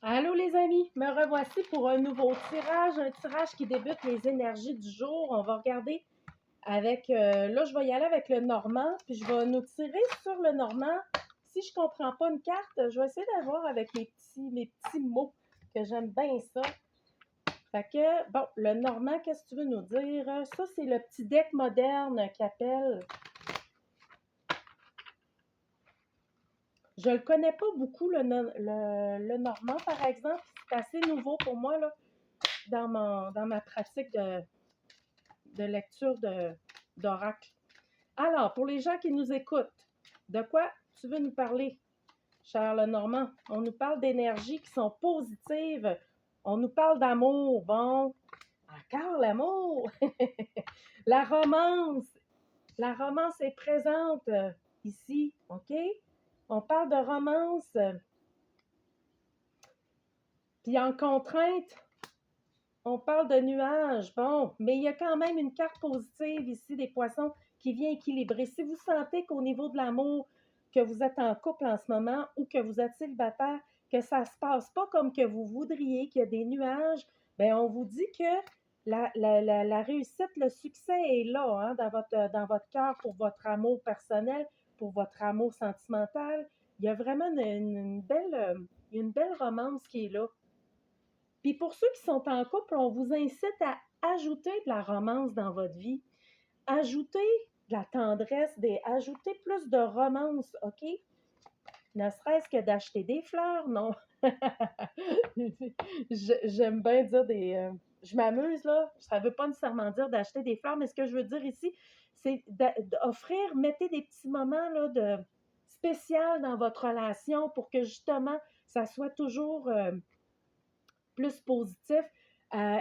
Allô les amis, me revoici pour un nouveau tirage, un tirage qui débute les énergies du jour. On va regarder avec, là je vais y aller avec le Normand, puis je vais nous tirer sur le Normand. Si je ne comprends pas une carte, je vais essayer d'avoir avec mes petits mots, que j'aime bien ça. Fait que, bon, le Normand, qu'est-ce que tu veux nous dire? Ça, c'est le petit deck moderne qu'appelle. Je ne le connais pas beaucoup, le Normand, par exemple. C'est assez nouveau pour moi, là, dans ma pratique de lecture d'oracle. Alors, pour les gens qui nous écoutent, de quoi tu veux nous parler, cher Lenormand? On nous parle d'énergies qui sont positives. On nous parle d'amour. Bon, encore l'amour. La romance. La romance est présente ici, OK? On parle de romance. Puis en contrainte, on parle de nuages. Bon, mais il y a quand même une carte positive ici des poissons qui vient équilibrer. Si vous sentez qu'au niveau de l'amour, que vous êtes en couple en ce moment ou que vous êtes célibataire, que ça ne se passe pas comme que vous voudriez, qu'il y a des nuages, bien, on vous dit que la réussite, le succès est là, hein, dans votre cœur pour votre amour personnel, pour votre amour sentimental. Il y a vraiment une belle romance qui est là. Puis pour ceux qui sont en couple, on vous incite à ajouter de la romance dans votre vie. Ajouter de la tendresse, ajouter plus de romance, OK? Ne serait-ce que d'acheter des fleurs, non. J'aime bien dire je m'amuse, là. Ça ne veut pas nécessairement dire d'acheter des fleurs, mais ce que je veux dire ici, c'est d'offrir, mettez des petits moments là, de spécial dans votre relation pour que justement, ça soit toujours plus positif.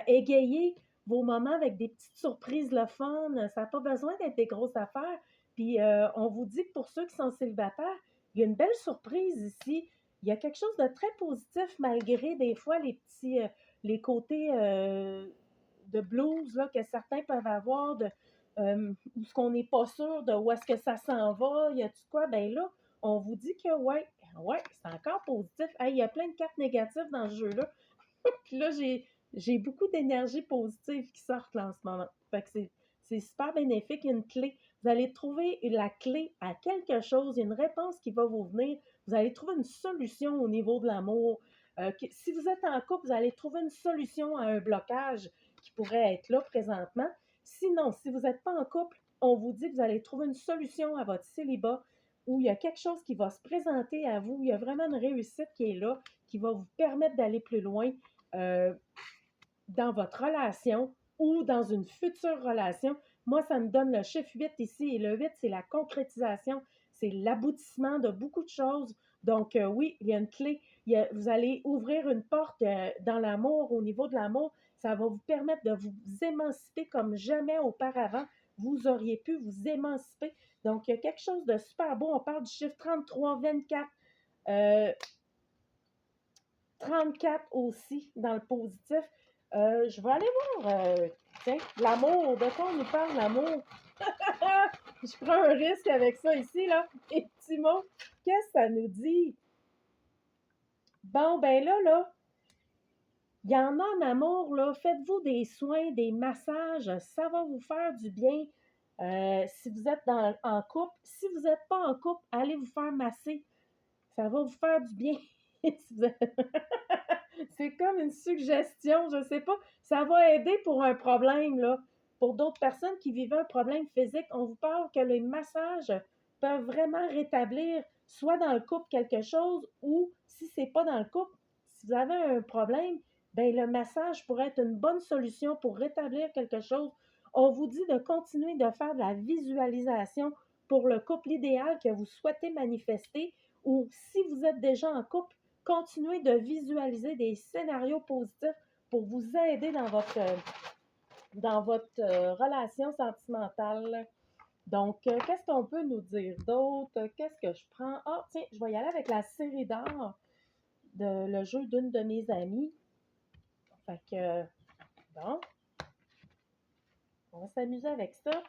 Égayer vos moments avec des petites surprises le fun. Ça n'a pas besoin d'être des grosses affaires. Puis on vous dit que pour ceux qui sont célibataires, il y a une belle surprise ici. Il y a quelque chose de très positif malgré des fois les côtés de blues là, que certains peuvent avoir, où ce qu'on n'est pas sûr de où est-ce que ça s'en va. Y a-tu quoi? Ben là, on vous dit que ouais, c'est encore positif. Hey, il y a plein de cartes négatives dans ce jeu-là. Puis là, j'ai beaucoup d'énergie positive qui sortent là, en ce moment. Fait que c'est super bénéfique. Il y a une clé. Vous allez trouver la clé à quelque chose. Il y a une réponse qui va vous venir. Vous allez trouver une solution au niveau de l'amour. Si vous êtes en couple, vous allez trouver une solution à un blocage qui pourrait être là présentement. Sinon, si vous n'êtes pas en couple, on vous dit que vous allez trouver une solution à votre célibat où il y a quelque chose qui va se présenter à vous. Il y a vraiment une réussite qui est là, qui va vous permettre d'aller plus loin dans votre relation ou dans une future relation. Moi, ça me donne le chiffre 8 ici. Et le 8, c'est la concrétisation. C'est l'aboutissement de beaucoup de choses. Donc, oui, il y a une clé. Vous allez ouvrir une porte dans l'amour, au niveau de l'amour. Ça va vous permettre de vous émanciper comme jamais auparavant. Vous auriez pu vous émanciper. Donc, il y a quelque chose de super beau. On parle du chiffre 33, 24. 34 aussi dans le positif. Je vais aller voir, tiens, l'amour. De quoi on nous parle, l'amour? Je prends un risque avec ça ici, là. Et petits mots, qu'est-ce que ça nous dit? Bon, ben là, il y en a en amour, là. Faites-vous des soins, des massages. Ça va vous faire du bien. Si vous êtes en couple, si vous n'êtes pas en couple, allez vous faire masser. Ça va vous faire du bien. C'est comme une suggestion, je sais pas. Ça va aider pour un problème, là. Pour d'autres personnes qui vivent un problème physique, on vous parle que les massages peuvent vraiment rétablir, soit dans le couple quelque chose, ou si c'est pas dans le couple, si vous avez un problème, ben le massage pourrait être une bonne solution pour rétablir quelque chose. On vous dit de continuer de faire de la visualisation pour le couple idéal que vous souhaitez manifester, ou si vous êtes déjà en couple, continuez de visualiser des scénarios positifs pour vous aider dans votre relation sentimentale. Donc, qu'est-ce qu'on peut nous dire d'autre? Qu'est-ce que je prends? Ah, tiens, je vais y aller avec la série d'or de le jeu d'une de mes amies. Fait que, bon, on va s'amuser avec ça.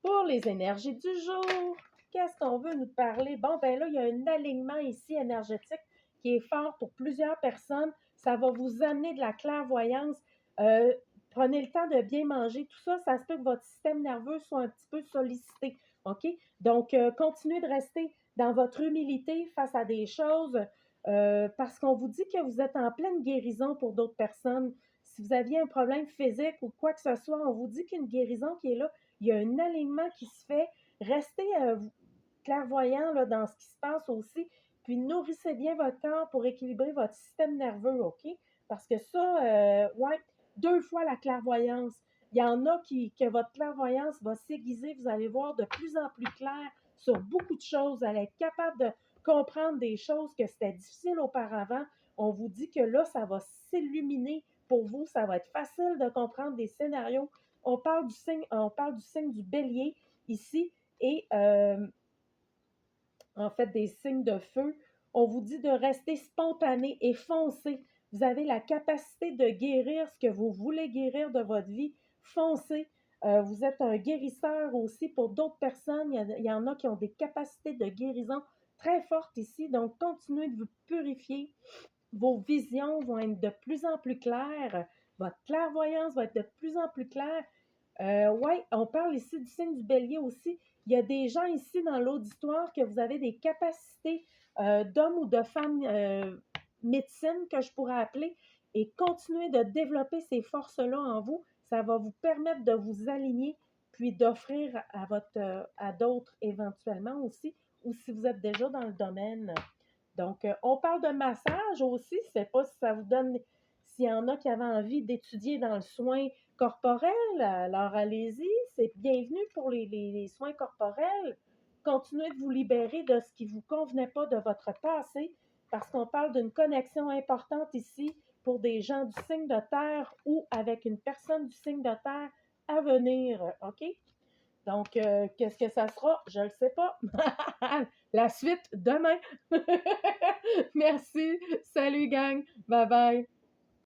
Pour les énergies du jour, qu'est-ce qu'on veut nous parler? Bon, ben là, il y a un alignement ici énergétique qui est fort pour plusieurs personnes. Ça va vous amener de la clairvoyance. Euh, Prenez le temps de bien manger. Tout ça, ça se peut que votre système nerveux soit un petit peu sollicité. OK? Donc, continuez de rester dans votre humilité face à des choses parce qu'on vous dit que vous êtes en pleine guérison pour d'autres personnes. Si vous aviez un problème physique ou quoi que ce soit, on vous dit qu'une guérison qui est là, il y a un alignement qui se fait. Restez clairvoyant là, dans ce qui se passe aussi, puis nourrissez bien votre corps pour équilibrer votre système nerveux, OK? Parce que ça, ouais, 2 fois la clairvoyance. Il y en a que votre clairvoyance va s'aiguiser, vous allez voir de plus en plus clair sur beaucoup de choses, vous allez être capable de comprendre des choses que c'était difficile auparavant. On vous dit que là, ça va s'illuminer pour vous, ça va être facile de comprendre des scénarios. On parle du signe du bélier ici et en fait des signes de feu. On vous dit de rester spontané et foncé. Vous avez la capacité de guérir ce que vous voulez guérir de votre vie. Foncez. Vous êtes un guérisseur aussi pour d'autres personnes. Il y en a qui ont des capacités de guérison très fortes ici. Donc, continuez de vous purifier. Vos visions vont être de plus en plus claires. Votre clairvoyance va être de plus en plus claire. Oui, on parle ici du signe du bélier aussi. Il y a des gens ici dans l'auditoire que vous avez des capacités d'hommes ou de femmes médecine que je pourrais appeler et continuer de développer ces forces-là en vous. Ça va vous permettre de vous aligner puis d'offrir à d'autres éventuellement aussi ou si vous êtes déjà dans le domaine. Donc, on parle de massage aussi. Je ne sais pas si ça vous donne, s'il y en a qui avaient envie d'étudier dans le soin corporel, alors allez-y. C'est bienvenu pour les soins corporels. Continuez de vous libérer de ce qui ne vous convenait pas de votre passé, parce qu'on parle d'une connexion importante ici pour des gens du signe de terre ou avec une personne du signe de terre à venir. OK? Donc, qu'est-ce que ça sera? Je ne le sais pas. La suite demain. Merci. Salut, gang. Bye bye.